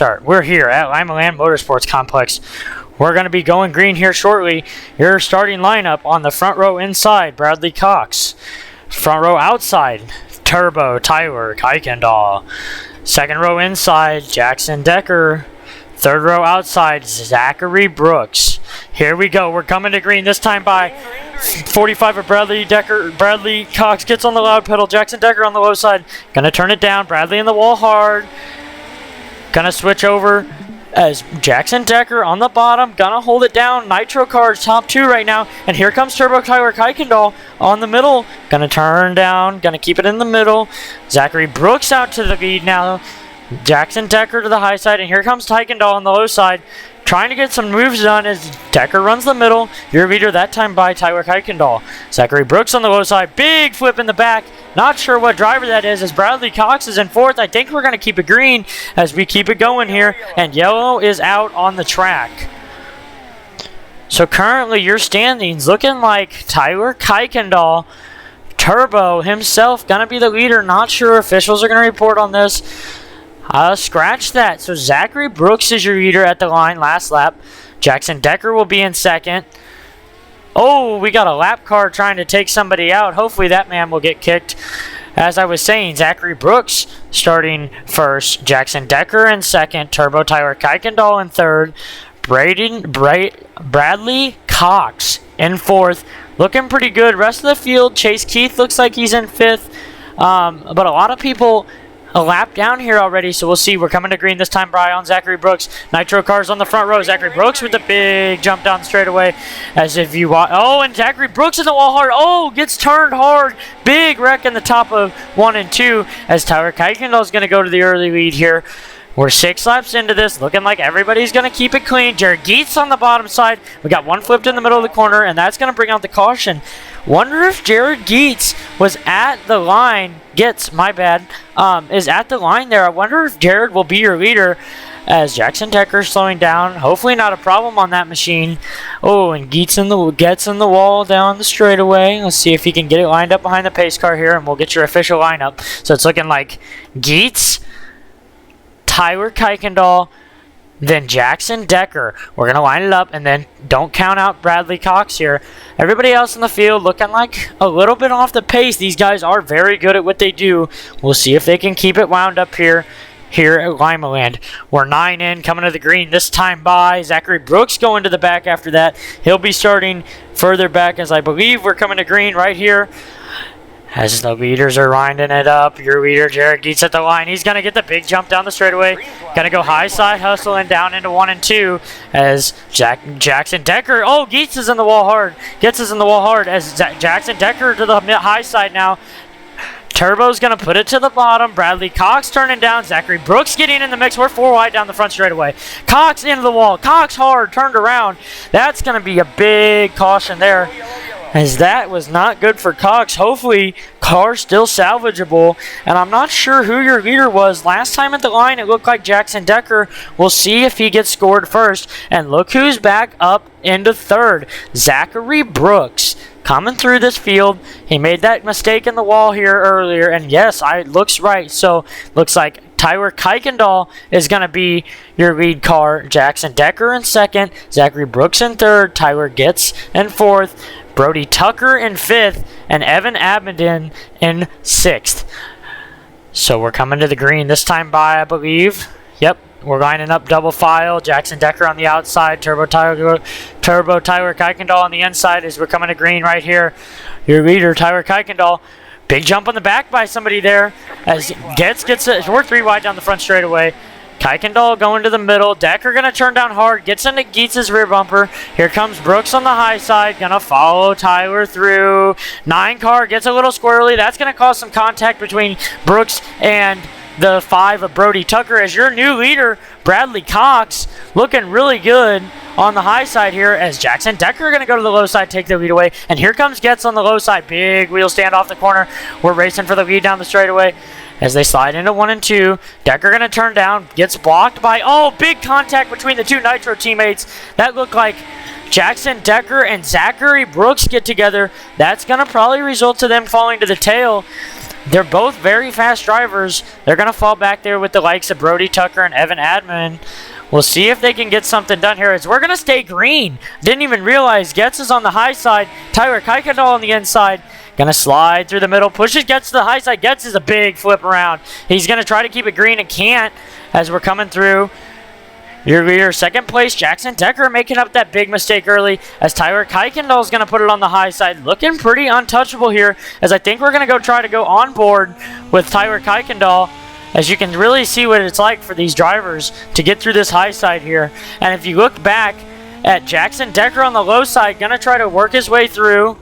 We're here at Lima Motorsports Complex. We're going to be going green here shortly. Your starting lineup on the front row inside, Bradley Cox. Front row outside, Turbo Tyler Kuykendall. Second row inside, Jackson Decker. Third row outside, Zachary Brooks. Here we go. We're coming to green this time by 45 of Bradley Decker. Bradley Cox gets on the loud pedal. Jackson Decker on the low side. Going to turn it down. Bradley in the wall hard. Gonna switch over as Jackson Decker on the bottom. Gonna hold it down. Nitro Cars top two right now. And here comes Turbo Tyler Kuykendall on the middle. Gonna turn down. Gonna keep it in the middle. Zachary Brooks out to the lead now. Jackson Decker to the high side. And here comes Kuykendall on the low side. Trying to get some moves done as Decker runs the middle. Your leader that time by Tyler Kuykendall. Zachary Brooks on the low side. Big flip in the back. Not sure what driver that is as Bradley Cox is in fourth. I think we're going to keep it green as we keep it going here. And yellow is out on the track. So currently your standings looking like Tyler Kuykendall, Turbo himself, going to be the leader. Not sure officials are going to report on this. Scratch that. So Zachary Brooks is your leader at the line last lap. Jackson Decker will be in second. Oh, we got a lap car trying to take somebody out. Hopefully that man will get kicked. As I was saying, Zachary Brooks starting first. Jackson Decker in second. Turbo Tyler Kuykendall in third. Bradley Cox in fourth. Looking pretty good. Rest of the field, Chase Keith looks like he's in fifth. But a lot of people a lap down here already, so we'll see. We're coming to green this time by on Zachary Brooks. Nitro Cars on the front row. Zachary Brooks with the big jump down straightaway. As if you want. Oh, and Zachary Brooks in the wall hard. Oh, gets turned hard. Big wreck in the top of 1 and 2 as Tyler Kuykendall is going to go to the early lead here. We're 6 laps into this, looking like everybody's going to keep it clean. Jared Geets on the bottom side. We got one flipped in the middle of the corner, and that's going to bring out the caution. Wonder if Jared Geets was at the line. Is at the line there. I wonder if Jared will be your leader as Jackson Decker slowing down. Hopefully not a problem on that machine. Oh, and Geets gets in the wall down the straightaway. Let's see if he can get it lined up behind the pace car here, and we'll get your official lineup. So it's looking like Geets, Tyler Kuykendall, then Jackson Decker. We're going to line it up, and then don't count out Bradley Cox here. Everybody else in the field looking like a little bit off the pace. These guys are very good at what they do. We'll see if they can keep it wound up here at Lima Land. We're 9 in, coming to the green this time by Zachary Brooks going to the back after that. He'll be starting further back as I believe we're coming to green right here. As the leaders are winding it up, your leader, Jared Geets, at the line. He's going to get the big jump down the straightaway. Going to go high side hustling down into 1 and 2 as Jackson Decker. Oh, Geets is in the wall hard. Gets us in the wall hard as Jackson Decker to the high side now. Turbo's going to put it to the bottom. Bradley Cox turning down. Zachary Brooks getting in the mix. We're 4 wide down the front straightaway. Cox into the wall. Cox hard, turned around. That's going to be a big caution there, as that was not good for Cox. Hopefully, car still salvageable. And I'm not sure who your leader was. Last time at the line, it looked like Jackson Decker. We'll see if he gets scored first. And look who's back up into third. Zachary Brooks coming through this field. He made that mistake in the wall here earlier. And yes, it looks right. So, looks like Tyler Kuykendall is going to be your lead car. Jackson Decker in second. Zachary Brooks in third. Tyler Getz in fourth. Brody Tucker in fifth, and Evan Abenden in sixth. So we're coming to the green this time by, I believe. Yep, we're lining up double file. Jackson Decker on the outside, Turbo Tyler Kuykendall on the inside as we're coming to green right here. Your leader, Tyler Kuykendall. Big jump on the back by somebody there as Getz gets it. We're 3 wide down the front straightaway. Kuykendall going to the middle. Decker going to turn down hard. Gets into Geets' rear bumper. Here comes Brooks on the high side. Going to follow Tyler through. 9 car gets a little squirrely. That's going to cause some contact between Brooks and the 5 of Brody Tucker as your new leader, Bradley Cox, looking really good on the high side here as Jackson Decker going to go to the low side, take the lead away. And here comes Getz on the low side. Big wheel stand off the corner. We're racing for the lead down the straightaway. As they slide into 1 and 2, Decker going to turn down, gets blocked by, big contact between the 2 Nitro teammates. That looked like Jackson Decker and Zachary Brooks get together. That's going to probably result to them falling to the tail They're both very fast drivers. They're going to fall back there with the likes of Brody Tucker and Evan Admin. We'll see if they can get something done here. As we're going to stay green. Didn't even realize Getz is on the high side. Tyler Kuykendall on the inside. Going to slide through the middle. Pushes Getz to the high side. Getz is a big flip around. He's going to try to keep it green and can't as we're coming through. Your leader, second place, Jackson Decker making up that big mistake early as Tyler Kuykendall is going to put it on the high side. Looking pretty untouchable here as I think we're going to try to go on board with Tyler Kuykendall as you can really see what it's like for these drivers to get through this high side here. And if you look back at Jackson Decker on the low side, going to try to work his way through.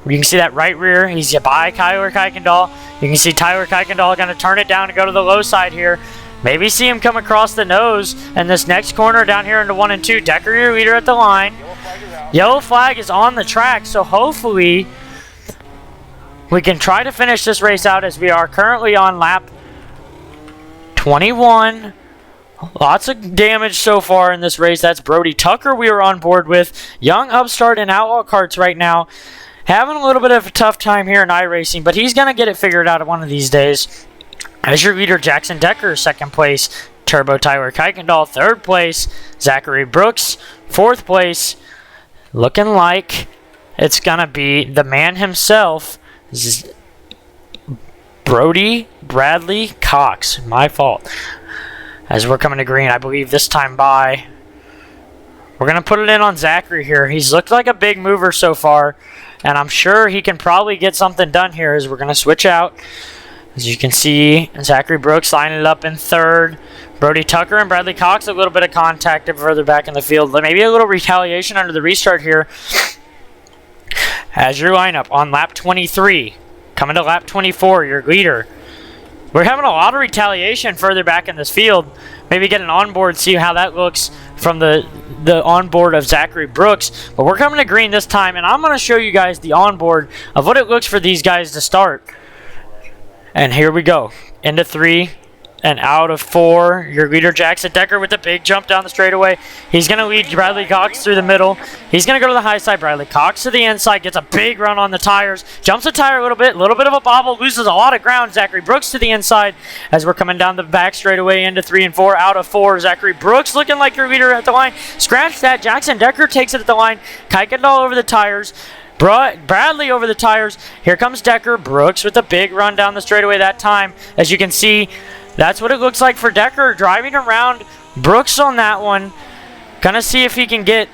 You can see that right rear. He's by Tyler Kuykendall. You can see Tyler Kuykendall going to turn it down and go to the low side here. Maybe see him come across the nose in this next corner down here into 1 and 2. Decker, your leader at the line. Yellow flag is on the track, so hopefully we can try to finish this race out as we are currently on lap 21. Lots of damage so far in this race. That's Brody Tucker we were on board with. Young upstart in Outlaw Karts right now. Having a little bit of a tough time here in iRacing, but he's going to get it figured out one of these days. As your leader, Jackson Decker, second place. Turbo Tyler Kuykendall, third place. Zachary Brooks, fourth place. Looking like it's going to be the man himself, Bradley Cox. My fault. As we're coming to green, I believe this time by. We're going to put it in on Zachary here. He's looked like a big mover so far, and I'm sure he can probably get something done here as we're going to switch out. As you can see, Zachary Brooks lining it up in third. Brody Tucker and Bradley Cox, a little bit of contact further back in the field. Maybe a little retaliation under the restart here. As your lineup on lap 23. Coming to lap 24, your leader. We're having a lot of retaliation further back in this field. Maybe get an onboard, see how that looks from the onboard of Zachary Brooks. But we're coming to green this time, and I'm going to show you guys the onboard of what it looks for these guys to start. And here we go. Into 3 and out of 4. Your leader, Jackson Decker, with a big jump down the straightaway. He's going to lead Bradley Cox through the middle. He's going to go to the high side. Bradley Cox to the inside. Gets a big run on the tires. Jumps the tire a little bit of a bobble. Loses a lot of ground. Zachary Brooks to the inside as we're coming down the back straightaway into 3 and 4. Out of 4. Zachary Brooks looking like your leader at the line. Scratch that. Jackson Decker takes it at the line. Kuykendall over the tires. Bradley over the tires. Here comes Decker. Brooks with a big run down the straightaway that time. As you can see, that's what it looks like for Decker. Driving around Brooks on that one. Gonna see if he can get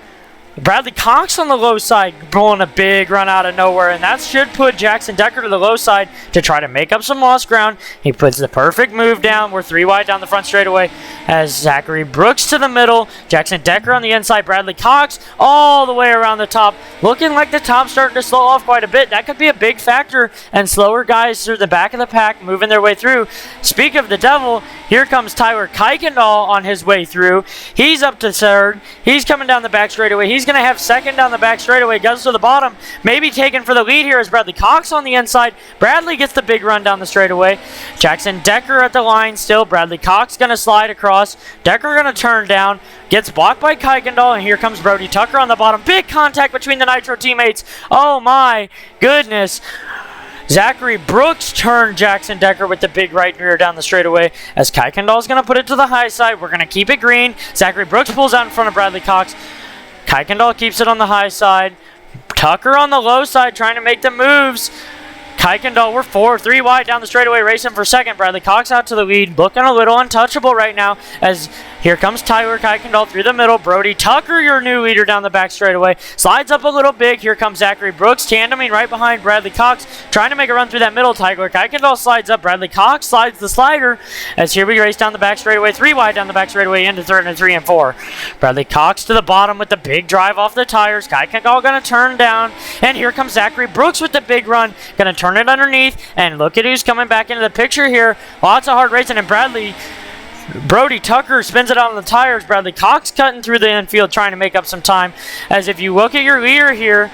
Bradley Cox on the low side, pulling a big run out of nowhere, and that should put Jackson Decker to the low side to try to make up some lost ground. He puts the perfect move down. We're 3 wide down the front straightaway as Zachary Brooks to the middle, Jackson Decker on the inside, Bradley Cox all the way around the top. Looking like the top's starting to slow off quite a bit. That could be a big factor, and slower guys through the back of the pack moving their way through. Speak of the devil, here comes Tyler Kuykendall on his way through. He's up to third. He's coming down the back straightaway. He's going to have second down the back straightaway. Goes to the bottom. Maybe taken for the lead here is Bradley Cox on the inside. Bradley gets the big run down the straightaway. Jackson Decker at the line still. Bradley Cox going to slide across. Decker going to turn down. Gets blocked by Kuykendall, and here comes Brody Tucker on the bottom. Big contact between the Nitro teammates. Oh my goodness. Zachary Brooks turned Jackson Decker with the big right rear down the straightaway as Kuykendall is going to put it to the high side. We're going to keep it green. Zachary Brooks pulls out in front of Bradley Cox. Kuykendall keeps it on the high side. Tucker on the low side trying to make the moves. Kuykendall, we're 3 wide down the straightaway, racing for second. Bradley Cox out to the lead, looking a little untouchable right now as here comes Tyler Kuykendall through the middle. Brody Tucker, your new leader down the back straightaway, slides up a little big. Here comes Zachary Brooks, tandeming right behind Bradley Cox, trying to make a run through that middle. Tyler Kuykendall slides up. Bradley Cox slides the slider as here we race down the back straightaway, 3 wide down the back straightaway into third and 3 and 4. Bradley Cox to the bottom with the big drive off the tires. Kuykendall going to turn down, and here comes Zachary Brooks with the big run, going to turn it underneath, and look at who's coming back into the picture here. Lots of hard racing, and Brody Tucker spins it on the tires. Bradley Cox cutting through the infield trying to make up some time. As if you look at your leader here,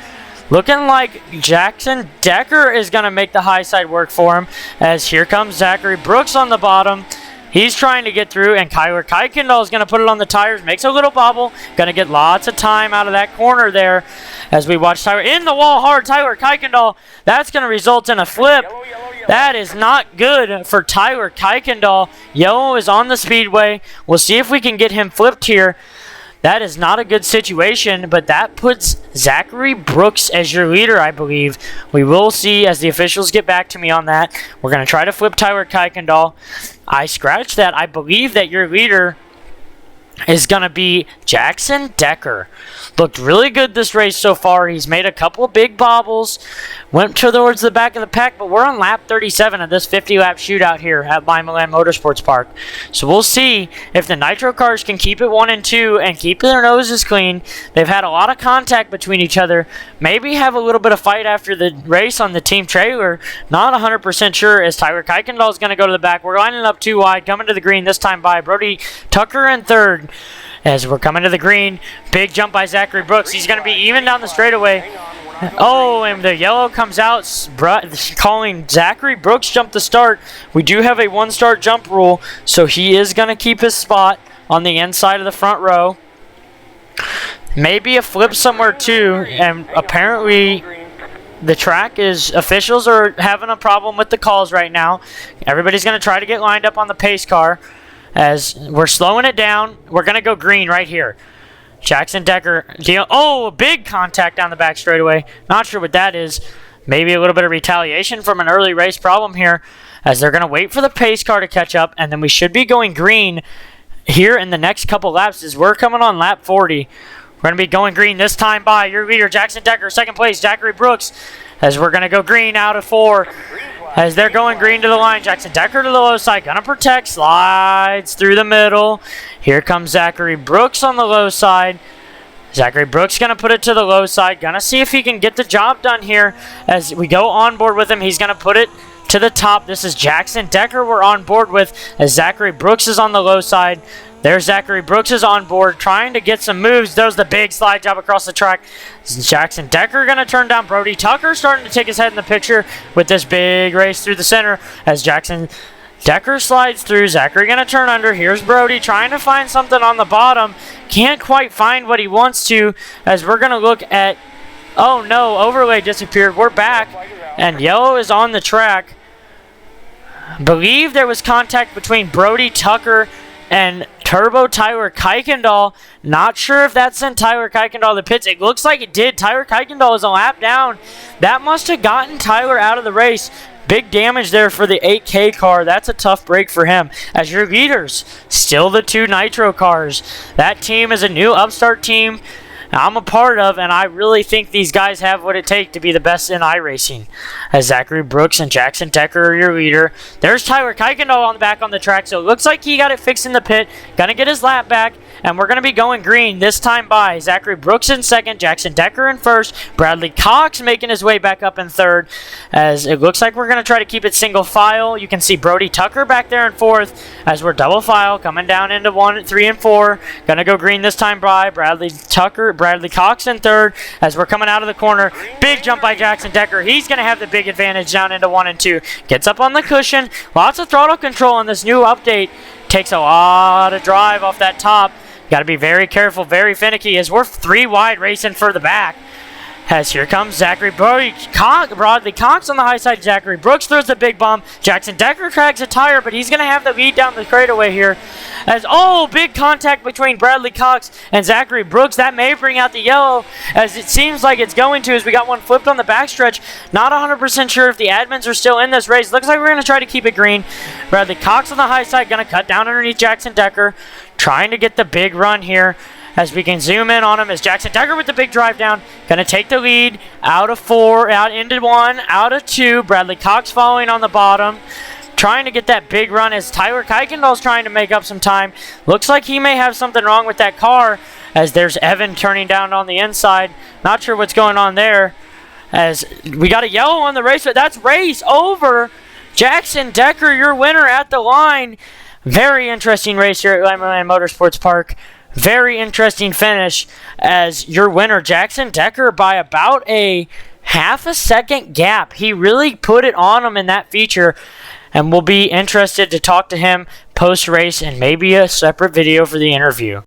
looking like Jackson Decker is going to make the high side work for him. As here comes Zachary Brooks on the bottom. He's trying to get through, and Tyler Kuykendall is going to put it on the tires. Makes a little bobble. Going to get lots of time out of that corner there as we watch Tyler in the wall hard. Tyler Kuykendall, that's going to result in a flip. That is not good for Tyler Kuykendall. Yellow is on the speedway. We'll see if we can get him flipped here. That is not a good situation, but that puts Zachary Brooks as your leader, I believe. We will see as the officials get back to me on that. We're going to try to flip Tyler Kuykendall. I scratched that. I believe that your leader is going to be Jackson Decker. Looked really good this race so far. He's made a couple of big bobbles. Went towards the back of the pack, but we're on lap 37 of this 50-lap shootout here at Lima Land Motorsports Park. So we'll see if the Nitro cars can keep it 1 and 2 and keep their noses clean. They've had a lot of contact between each other. Maybe have a little bit of fight after the race on the team trailer. Not 100% sure as Tyler Kuykendall is going to go to the back. We're lining up 2 wide, coming to the green this time by Brody Tucker in third. As we're coming to the green, big jump by Zachary Brooks. He's going to be even down the straightaway. Oh, and the yellow comes out, calling Zachary Brooks jump to start. We do have a 1-start jump rule, so he is going to keep his spot on the inside of the front row. Maybe a flip somewhere too, and apparently the track officials are having a problem with the calls right now. Everybody's going to try to get lined up on the pace car. As we're slowing it down, we're going to go green right here. Jackson Decker, big contact down the back straightaway. Not sure what that is. Maybe a little bit of retaliation from an early race problem here, as they're going to wait for the pace car to catch up, and then we should be going green here in the next couple laps as we're coming on lap 40. We're going to be going green this time by your leader, Jackson Decker. Second place, Zachary Brooks, as we're going to go green out of 4. As they're going green to the line, Jackson Decker to the low side, gonna protect, slides through the middle. Here comes Zachary Brooks on the low side. Zachary Brooks gonna put it to the low side, gonna see if he can get the job done here. As we go on board with him, he's gonna put it to the top. This is Jackson Decker we're on board with, as Zachary Brooks is on the low side. There's Zachary Brooks is on board, trying to get some moves. There's the big slide job across the track. Jackson Decker going to turn down. Brody Tucker starting to take his head in the picture with this big race through the center. As Jackson Decker slides through, Zachary going to turn under. Here's Brody trying to find something on the bottom. Can't quite find what he wants to, as we're going to look at... Oh no, overlay disappeared. We're back, and yellow is on the track. Believe there was contact between Brody Tucker and Turbo Tyler Kuykendall. Not sure if that sent Tyler Kuykendall to the pits. It looks like it did. Tyler Kuykendall is a lap down. That must have gotten Tyler out of the race. Big damage there for the 8K car. That's a tough break for him. As your leaders, still the 2 Nitro cars. That team is a new upstart team I'm a part of, and I really think these guys have what it takes to be the best in iRacing. As Zachary Brooks and Jackson Decker are your leader. There's Tyler Kuykendall on the back on the track, so it looks like he got it fixed in the pit. Gonna get his lap back, and we're gonna be going green this time by Zachary Brooks in second, Jackson Decker in first, Bradley Cox making his way back up in third. As it looks like we're gonna try to keep it single file. You can see Brody Tucker back there in fourth, as we're double file coming down into 1, 3, and 4. Gonna go green this time by Bradley Cox in third, as we're coming out of the corner. Big jump by Jackson Decker. He's going to have the big advantage down into 1 and 2. Gets up on the cushion. Lots of throttle control on this new update. Takes a lot of drive off that top. Got to be very careful, very finicky, as we're 3 wide racing for the back. As here comes Bradley Cox on the high side. Zachary Brooks throws the big bump. Jackson Decker cracks a tire, but he's going to have the lead down the straightaway here. As, big contact between Bradley Cox and Zachary Brooks. That may bring out the yellow, as it seems like it's going to, as we got one flipped on the backstretch. Not 100% sure if the admins are still in this race. Looks like we're going to try to keep it green. Bradley Cox on the high side, going to cut down underneath Jackson Decker. Trying to get the big run here. As we can zoom in on him, as Jackson Decker with the big drive down, going to take the lead out of 4, out into 1, out of 2. Bradley Cox following on the bottom, trying to get that big run as Tyler Kuykendall's trying to make up some time. Looks like he may have something wrong with that car, as there's Evan turning down on the inside. Not sure what's going on there, as we got a yellow on the race, but that's race over. Jackson Decker, your winner at the line. Very interesting race here at Lima Land Motorsports Park. Very interesting finish, as your winner, Jackson Decker, by about a half a second gap. He really put it on him in that feature, and we'll be interested to talk to him post-race and maybe a separate video for the interview.